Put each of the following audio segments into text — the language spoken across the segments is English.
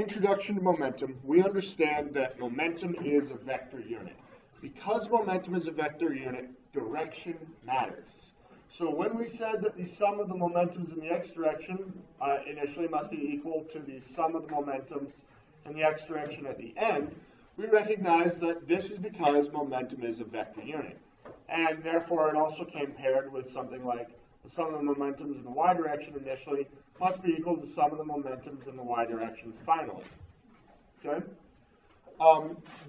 introduction to momentum, we understand that momentum is a vector unit. Because momentum is a vector unit, direction matters. So when we said that the sum of the momentums in the x direction initially must be equal to the sum of the momentums in the x direction at the end, we recognize that this is because momentum is a vector unit. And therefore, it also came paired with something like the sum of the momentums in the y direction initially must be equal to the sum of the momentums in the y direction finally. Okay?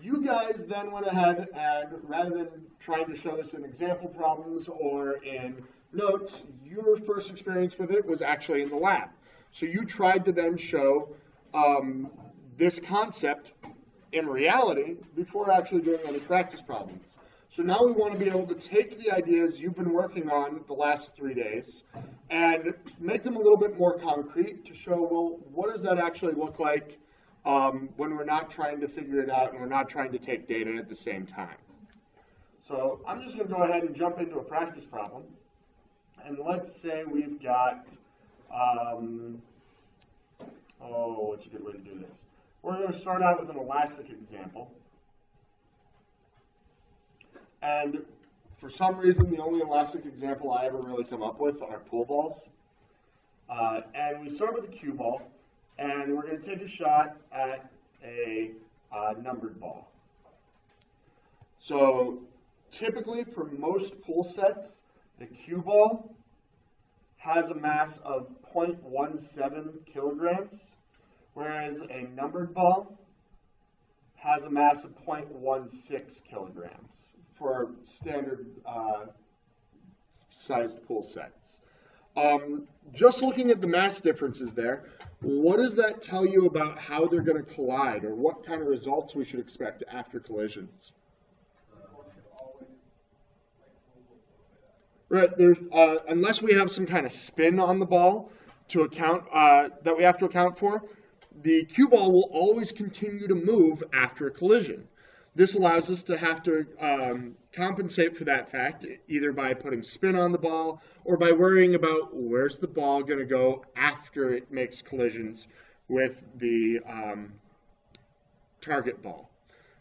You guys then went ahead and, rather than trying to show this in example problems or in notes, your first experience with it was actually in the lab. So you tried to then show this concept in reality before actually doing any practice problems. So now we want to be able to take the ideas you've been working on the last 3 days and make them a little bit more concrete to show, well, what does that actually look like when we're not trying to figure it out and we're not trying to take data at the same time. So I'm just going to go ahead and jump into a practice problem. And let's say we've got, what's a good way to do this? We're going to start out with an elastic example. And for some reason, the only elastic example I ever really come up with are pool balls. And we start with a cue ball, and we're going to take a shot at a numbered ball. So typically, for most pool sets, the cue ball has a mass of 0.17 kilograms, whereas a numbered ball has a mass of 0.16 kilograms for standard sized pool sets. Just looking at the mass differences there, what does that tell you about how they're going to collide, or what kind of results we should expect after collisions? Right, there's, unless we have some kind of spin on the ball to account that we have to account for, the cue ball will always continue to move after a collision. This allows us to have to compensate for that fact, either by putting spin on the ball or by worrying about where's the ball going to go after it makes collisions with the target ball.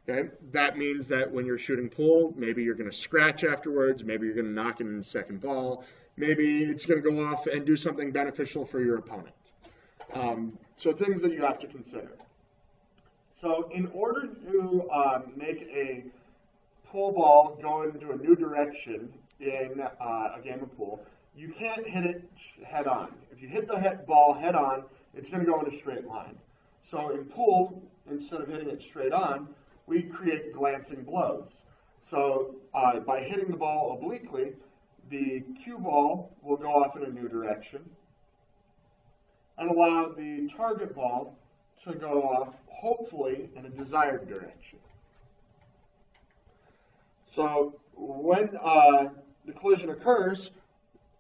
Okay? That means that when you're shooting pool, maybe you're going to scratch afterwards, maybe you're going to knock it in the second ball, maybe it's going to go off and do something beneficial for your opponent. So things that you have to consider. So in order to make a pool ball go into a new direction in a game of pool, you can't hit it head on. If you hit the ball head on, it's going to go in a straight line. So in pool, instead of hitting it straight on, we create glancing blows. So by hitting the ball obliquely, the cue ball will go off in a new direction and allow the target ball to go off, hopefully, in a desired direction. So when the collision occurs,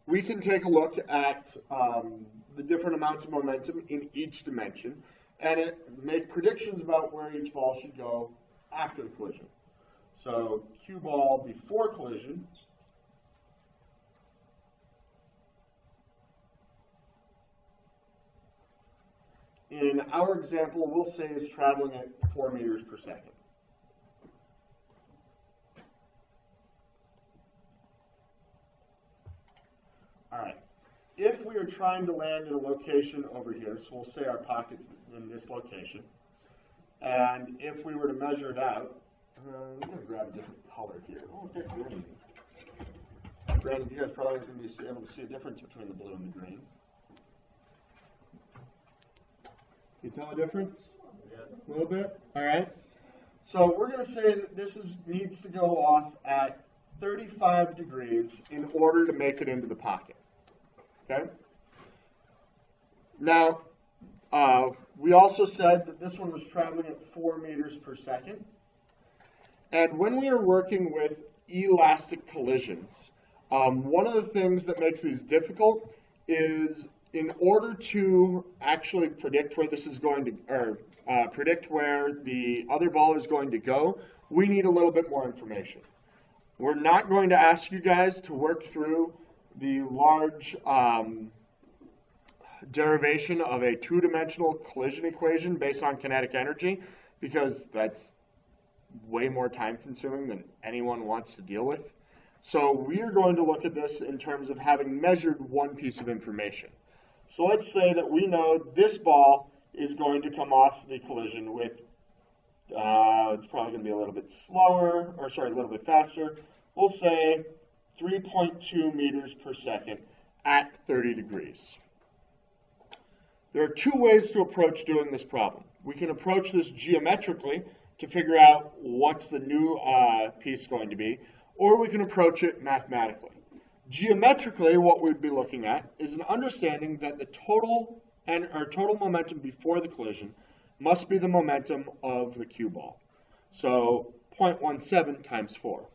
we can take a look at the different amounts of momentum in each dimension and make predictions about where each ball should go after the collision. So cue ball before collision in our example, we'll say is traveling at 4 meters per second. All right. If we are trying to land in a location over here, so we'll say our pocket's in this location, and if we were to measure it out, I'm going to grab a different color here. Oh, okay, green. Granted, you guys probably aren't going to be able to see a difference between the blue and the green. Can you tell a difference? Yeah. A little bit? All right. So we're going to say that this needs to go off at 35 degrees in order to make it into the pocket. Okay? Now, we also said that this one was traveling at 4 meters per second. And when we are working with elastic collisions, one of the things that makes these difficult is in order to actually predict where this is going to, or predict where the other ball is going to go, we need a little bit more information. We're not going to ask you guys to work through the large derivation of a two-dimensional collision equation based on kinetic energy, because that's way more time-consuming than anyone wants to deal with. So we are going to look at this in terms of having measured one piece of information. So let's say that we know this ball is going to come off the collision with, it's probably going to be a little bit slower, or sorry, a little bit faster. We'll say 3.2 meters per second at 30 degrees. There are two ways to approach doing this problem. We can approach this geometrically to figure out what's the new piece going to be, or we can approach it mathematically. Geometrically, what we'd be looking at is an understanding that the total momentum before the collision must be the momentum of the cue ball. So 0.17 times 4.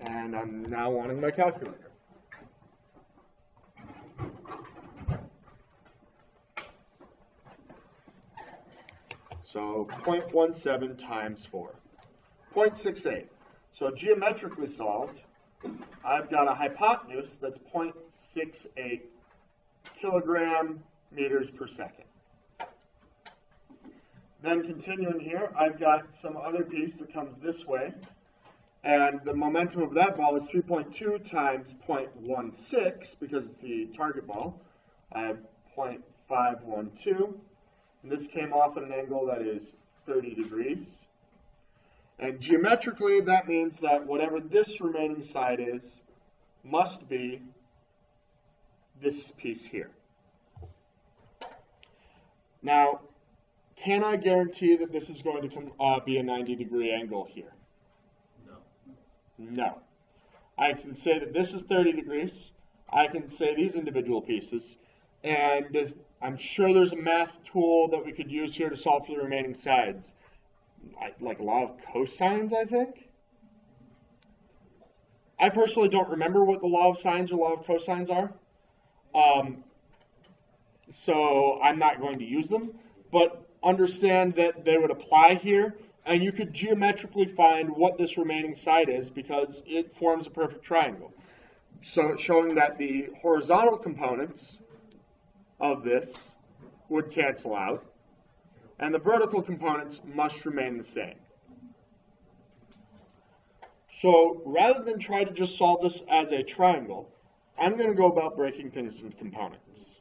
And I'm now wanting my calculator. So 0.17 times 4. 0.68. So geometrically solved, I've got a hypotenuse that's 0.68 kilogram meters per second. Then continuing here, I've got some other piece that comes this way, and the momentum of that ball is 3.2 times 0.16, because it's the target ball. I have 0.512, and this came off at an angle that is 30 degrees. And geometrically, that means that whatever this remaining side is must be this piece here. Now, can I guarantee that this is going to be a 90-degree angle here? No. No. I can say that this is 30 degrees. I can say these individual pieces. And I'm sure there's a math tool that we could use here to solve for the remaining sides. Like a lot of cosines, I think. I personally don't remember what the law of sines or law of cosines are. So I'm not going to use them. But understand that they would apply here. And you could geometrically find what this remaining side is because it forms a perfect triangle. So it's showing that the horizontal components of this would cancel out, and the vertical components must remain the same. So rather than try to just solve this as a triangle, I'm going to go about breaking things into components.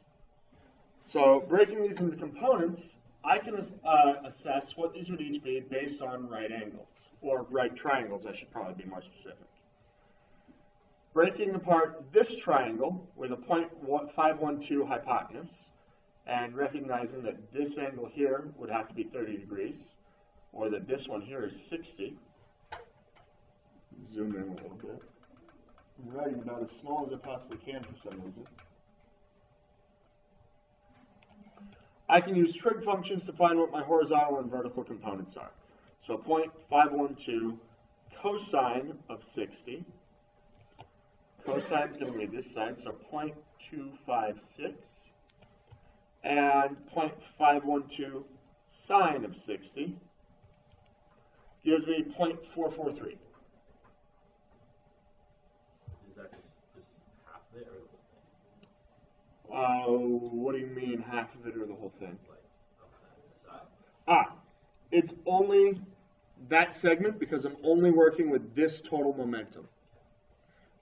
So breaking these into components, I can assess what these would each be based on right angles, or right triangles, I should probably be more specific. Breaking apart this triangle with a 0.512 hypotenuse, and recognizing that this angle here would have to be 30 degrees, or that this one here is 60. Zoom in a little bit. I'm writing about as small as I possibly can for some reason. I can use trig functions to find what my horizontal and vertical components are. So 0.512 cosine of 60. Cosine is going to be this side, so 0.256. And 0.512 sine of 60 gives me 0.443. Is that just half of it or the whole thing? What do you mean, half of it or the whole thing? Like, It's only that segment because I'm only working with this total momentum.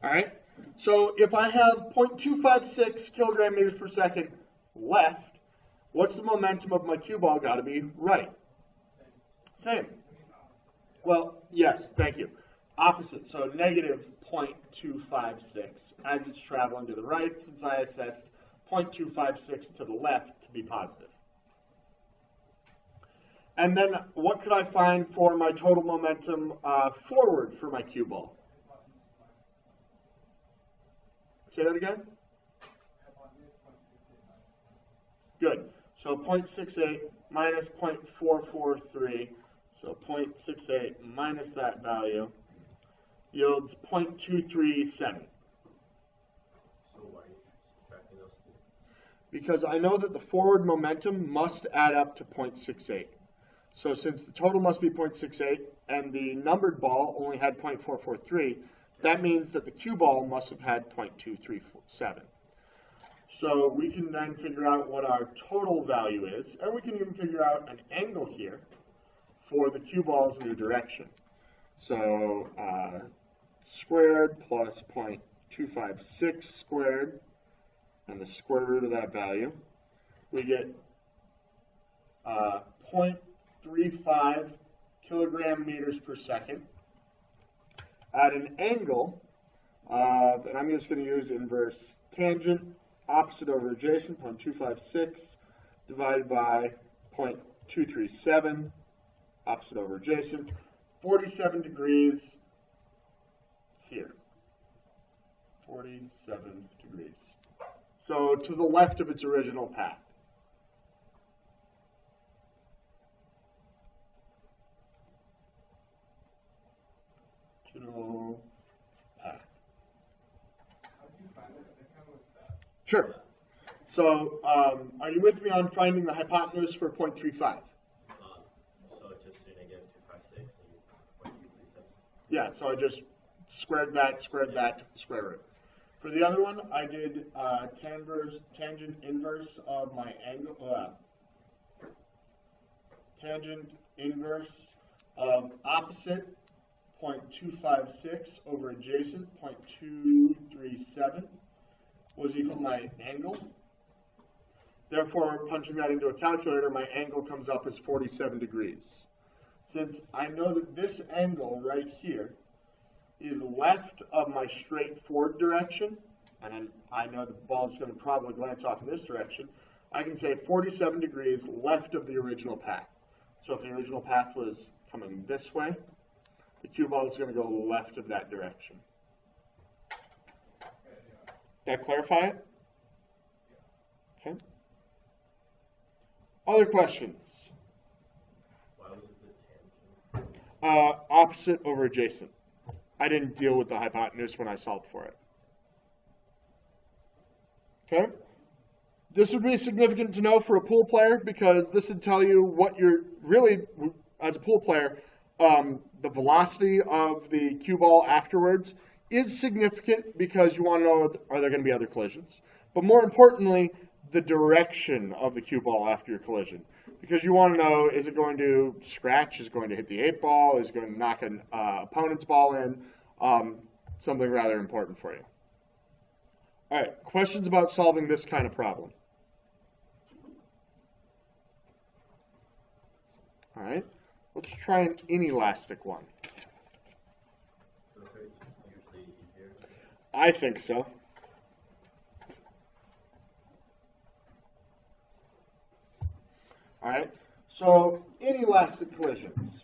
All right? So if I have 0.256 kilogram meters per second left, what's the momentum of my cue ball got to be right? Same. Well, yes, thank you. Opposite, so negative 0.256 as it's traveling to the right, since I assessed 0.256 to the left to be positive. And then what could I find for my total momentum forward for my cue ball? Say that again? Good. So 0.68 minus 0.443, so 0.68 minus that value yields 0.237. So why are you subtracting those two? Because I know that the forward momentum must add up to 0.68. So since the total must be 0.68 and the numbered ball only had 0.443, that means that the cue ball must have had 0.237. So we can then figure out what our total value is, and we can even figure out an angle here for the cue ball's new direction. So squared plus 0.256 squared, and the square root of that value, we get 0.35 kilogram meters per second at an angle of, and I'm just going to use inverse tangent, opposite over adjacent, 0.256 divided by 0.237, opposite over adjacent, 47 degrees here. 47 degrees. So to the left of its original path. Original path. Sure. So are you with me on finding the hypotenuse for 0.35? So just saying again 256 and 0.237. Yeah, so I just squared that, square root. For the other one, I did tangent inverse of my angle, tangent inverse of opposite 0.256 over adjacent 0.237 was equal to my angle. Therefore, punching that into a calculator, my angle comes up as 47 degrees. Since I know that this angle right here is left of my straight forward direction, and I know the ball is going to probably glance off in this direction, I can say 47 degrees left of the original path. So if the original path was coming this way, the cue ball is going to go left of that direction. That clarify it? Okay. Other questions? Why was it the tangent? Opposite over adjacent. I didn't deal with the hypotenuse when I solved for it. Okay? This would be significant to know for a pool player because this would tell you what you're really, as a pool player, the velocity of the cue ball afterwards is significant because you want to know, are there going to be other collisions? But more importantly, the direction of the cue ball after your collision. Because you want to know, is it going to scratch? Is it going to hit the 8-ball? Is it going to knock an opponent's ball in? Something rather important for you. All right, questions about solving this kind of problem? All right, let's try an inelastic one. So it's usually easier. I think so. All right, so inelastic collisions.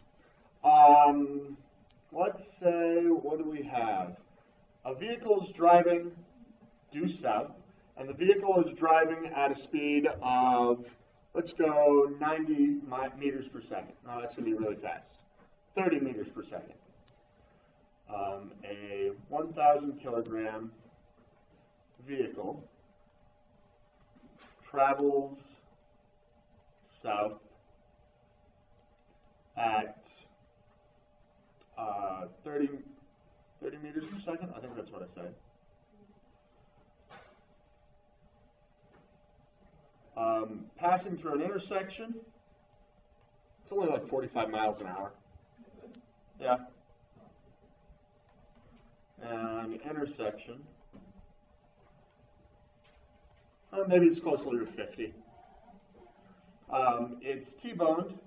Let's say, what do we have? A vehicle is driving due south, and the vehicle is driving at a speed of, let's go 90 meters per second. No, that's going to be really fast. 30 meters per second. A 1,000 kilogram vehicle travels south at 30 meters per second. I think that's what I said. Passing through an intersection. It's only like 45 miles an hour. Yeah. And intersection. Maybe it's closer to 50. It's T-boned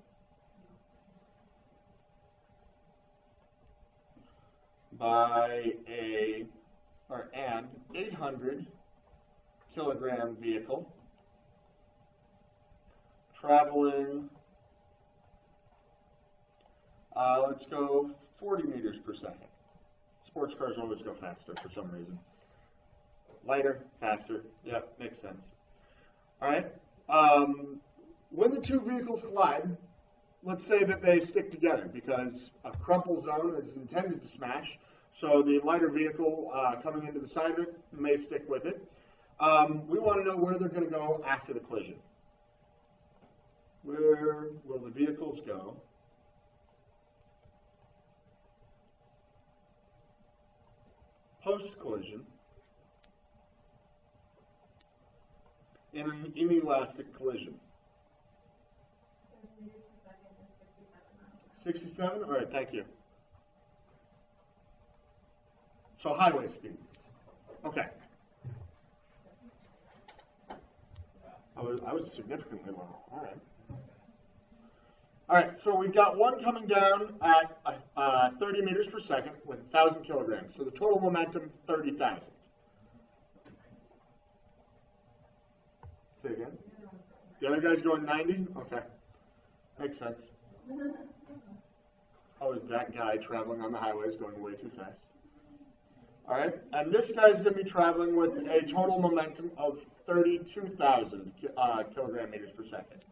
by an 800 kilogram vehicle traveling, let's go 40 meters per second. Sports cars always go faster for some reason. Lighter, faster. Yep, makes sense. All right. When the two vehicles collide, let's say that they stick together because a crumple zone is intended to smash. So the lighter vehicle coming into the side of it may stick with it. We want to know where they're going to go after the collision. Where will the vehicles go post-collision in an inelastic collision? 67? All right, thank you. So highway speeds. Okay. I was significantly low. All right. All right, so we've got one coming down at 30 meters per second with 1,000 kilograms. So the total momentum, 30,000. Say again? The other guy's going 90? Okay. Makes sense. Oh, is that guy traveling on the highways going way too fast? All right, and this guy's going to be traveling with a total momentum of 32,000 kilogram meters per second.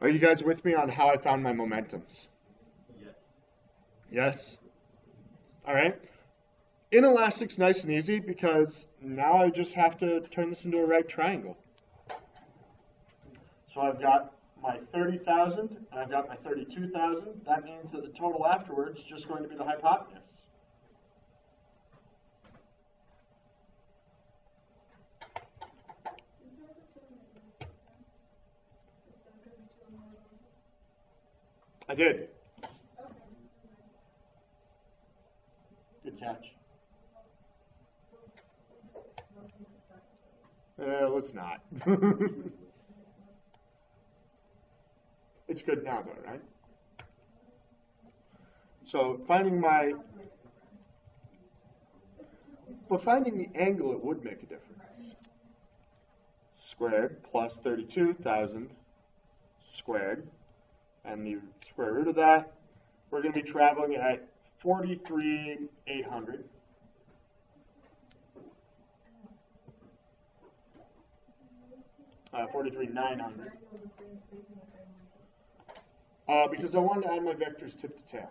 Are you guys with me on how I found my momentums? Yes. Yes? All right. Inelastic's nice and easy because now I just have to turn this into a right triangle. So I've got my 30,000 and I've got my 32,000. That means that the total afterwards is just going to be the hypotenuse. I did. Good catch. Let's not. It's good now, though, right? So finding the angle, it would make a difference. Squared plus 32,000 squared, and the square root of that, we're going to be traveling at 43,800. $43,900. Because I wanted to add my vectors tip to tail.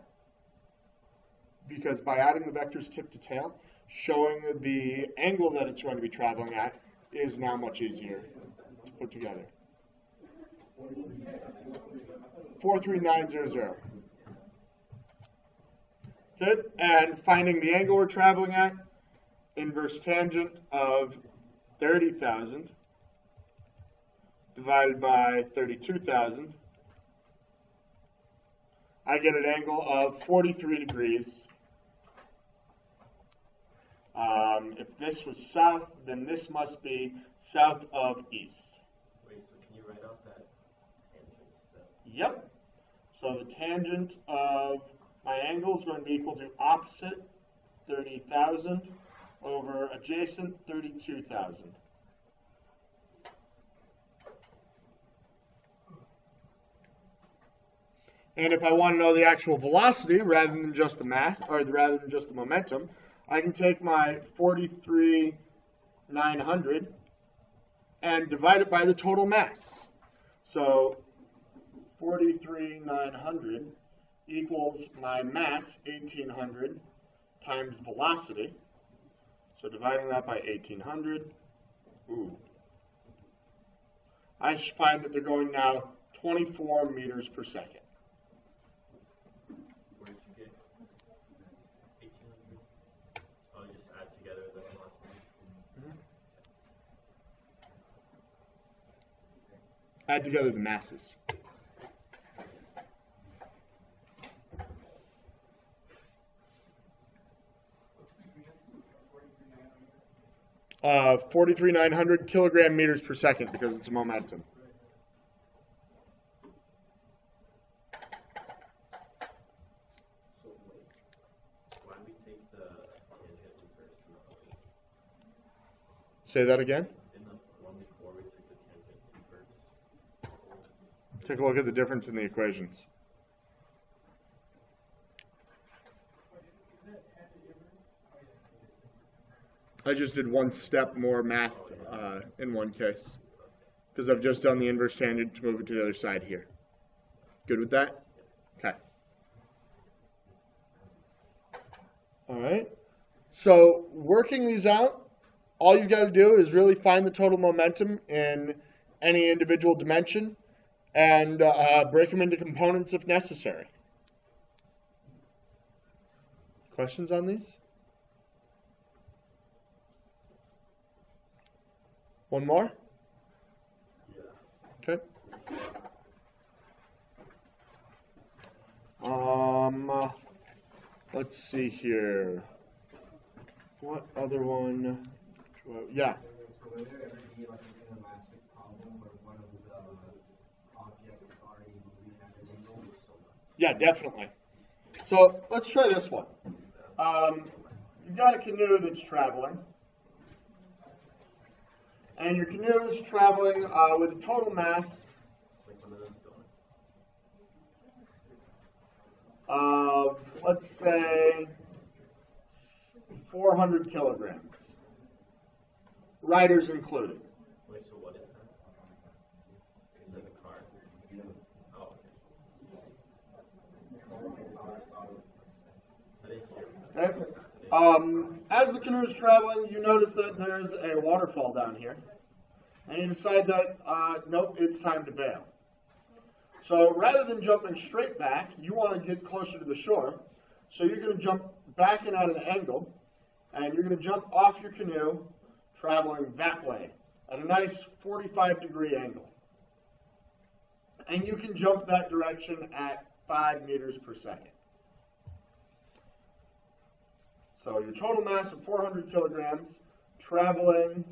Because by adding the vectors tip to tail, showing the angle that it's going to be traveling at is now much easier to put together. 43900. Good. And finding the angle we're traveling at, inverse tangent of 30,000 divided by 32,000. I get an angle of 43 degrees. If this was south, then this must be south of east. Wait, so can you write out that tangent step? Yep. So the tangent of my angle is going to be equal to opposite 30,000 over adjacent 32,000. And if I want to know the actual velocity rather than just the mass, or rather than just the momentum, I can take my 43,900 and divide it by the total mass. So 43,900 equals my mass, 1,800, times velocity. So dividing that by 1,800, I should find that they're going now 24 meters per second. Where did you get 1,800? Oh, you just add together the velocity. Add together the masses. 43,900 kilogram meters per second because it's a momentum. Why do we take the tangent inverse in the equation? Say that again. In the one before we took the tangent inverse. Take a look at the difference in the equations. I just did one step more math in one case because I've just done the inverse tangent to move it to the other side here. Good with that? Okay. All right. So working these out, all you got to do is really find the total momentum in any individual dimension and break them into components if necessary. Questions on these? One more? Yeah. Okay. Let's see here. What other one? Yeah. So will there ever be like an inelastic problem where one of the objects is already moving at an angle? Yeah, definitely. So let's try this one. You've got a canoe that's traveling. And your canoe is traveling with a total mass of, let's say, 400 kilograms. Riders included. Wait, so what is that? Is that a car? Oh, okay. Okay. As the canoe is traveling, you notice that there's a waterfall down here. And you decide that, nope, it's time to bail. So rather than jumping straight back, you want to get closer to the shore. So you're going to jump back and at an angle, and you're going to jump off your canoe, traveling that way, at a nice 45-degree angle. And you can jump that direction at 5 meters per second. So your total mass of 400 kilograms, traveling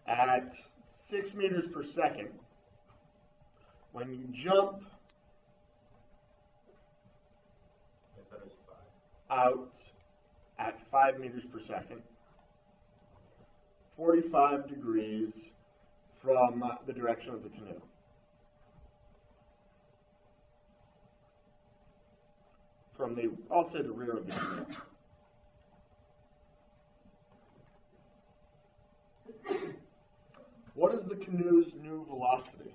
at 6 meters per second. When you jump out at 5 meters per second, 45 degrees from the direction of the canoe. From the, I'll say the rear of the canoe. What is the canoe's new velocity?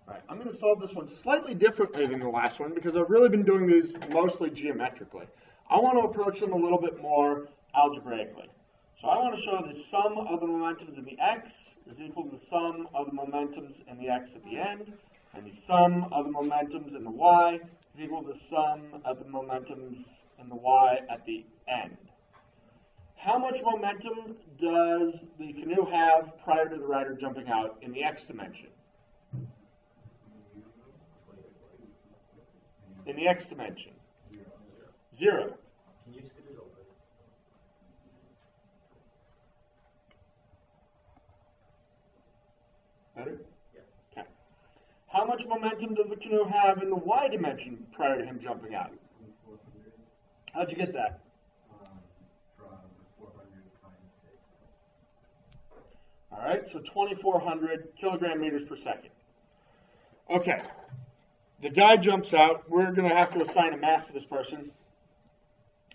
All right, I'm going to solve this one slightly differently than the last one because I've really been doing these mostly geometrically. I want to approach them a little bit more algebraically. So I want to show the sum of the momentums in the x is equal to the sum of the momentums in the x at the end, and the sum of the momentums in the y is equal to the sum of the momentums in the y at the end. How much momentum does the canoe have prior to the rider jumping out in the x dimension? In the x dimension? 0. Can you scoot it over? Better? Yeah. Okay. How much momentum does the canoe have in the y dimension prior to him jumping out? 400. How'd you get that? From 400 times 6. All right, so 2,400 kilogram meters per second. Okay, the guy jumps out. We're going to have to assign a mass to this person.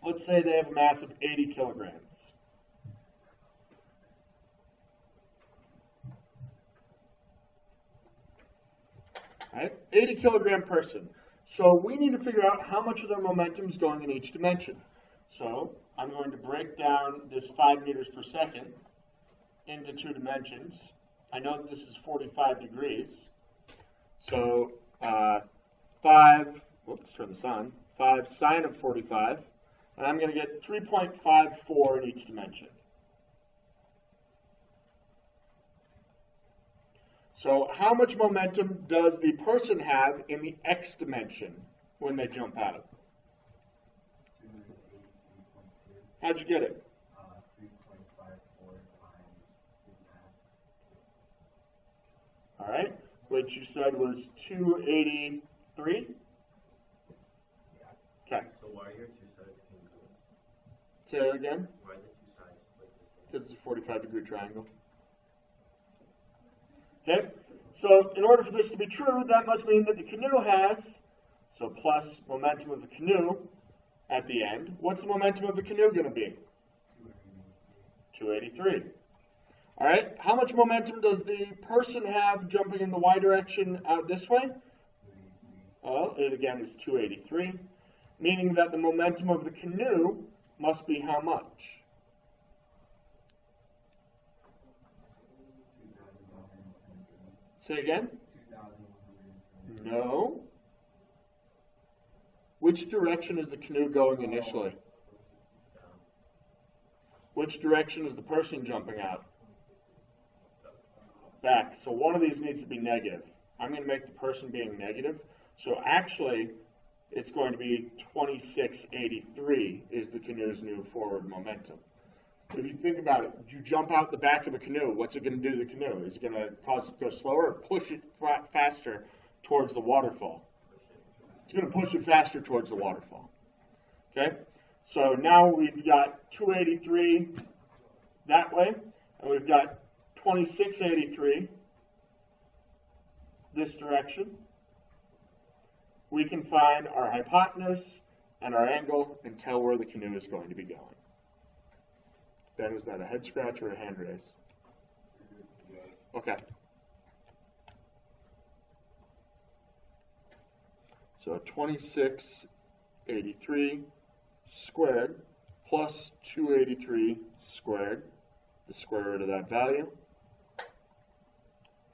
Let's say they have a mass of 80 kilograms. All right, 80 kilogram person. So we need to figure out how much of their momentum is going in each dimension. So I'm going to break down this 5 meters per second into 2 dimensions. I know that this is 45 degrees. So 5, whoops, turn this on, 5 sine of 45, and I'm going to get 3.54 in each dimension. So how much momentum does the person have in the x dimension when they jump out? 283.2. How'd you get it? 3.54 times his mass. All right, which you said was 283? Okay, So why are your two sides congruent? say that again, Why are the two sides like the same? because it's a 45-degree triangle. Okay, so in order for this to be true, that must mean that the canoe has, so plus momentum of the canoe at the end. What's the momentum of the canoe going to be? 283. All right, how much momentum does the person have jumping in the y direction out this way? Well, it again is 283, meaning that the momentum of the canoe must be how much? 2,117. Say again? 2,117. No. Which direction is the canoe going initially? Which direction is the person jumping out? Back. So one of these needs to be negative. I'm going to make the person being negative. So actually, it's going to be 2683 is the canoe's new forward momentum. If you think about it, you jump out the back of a canoe, what's it going to do to the canoe? Is it going to cause it to go slower or push it faster towards the waterfall? It's going to push it faster towards the waterfall. Okay? So now we've got 283 that way, and we've got 2683 this direction. We can find our hypotenuse and our angle and tell where the canoe is going to be going. Ben, is that a head scratch or a hand raise? Okay. So 2683 squared plus 283 squared, the square root of that value,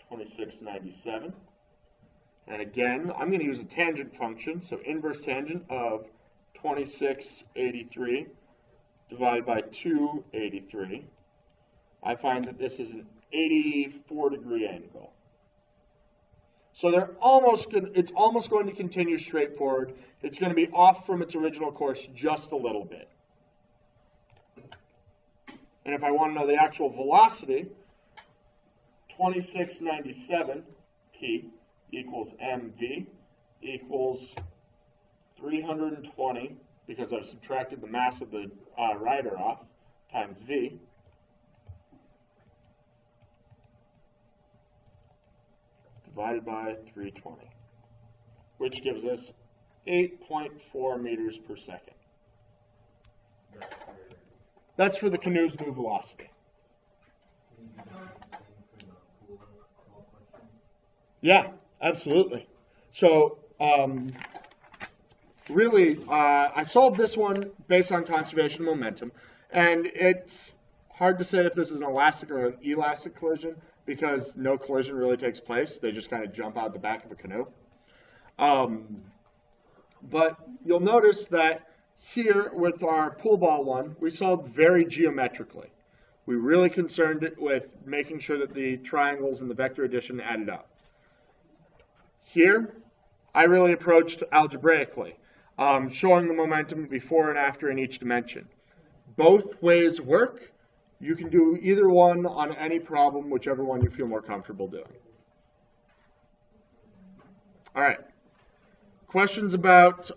2697. And again, I'm going to use a tangent function, so inverse tangent of 2683 divided by 283. I find that this is an 84-degree angle. So it's almost going to continue straight forward. It's going to be off from its original course just a little bit. And if I want to know the actual velocity, 2697 p equals mv equals 320, because I've subtracted the mass of the rider off, times v, divided by 320, which gives us 8.4 meters per second. That's for the canoe's new velocity. Yeah, absolutely. So really, I solved this one based on conservation of momentum, and it's hard to say if this is an elastic or an elastic collision because no collision really takes place. They just kind of jump out the back of a canoe. But you'll notice that here with our pool ball one, we solved very geometrically. We really concerned it with making sure that the triangles in the vector addition added up. Here, I really approached algebraically, showing the momentum before and after in each dimension. Both ways work. You can do either one on any problem, whichever one you feel more comfortable doing. All right. Questions about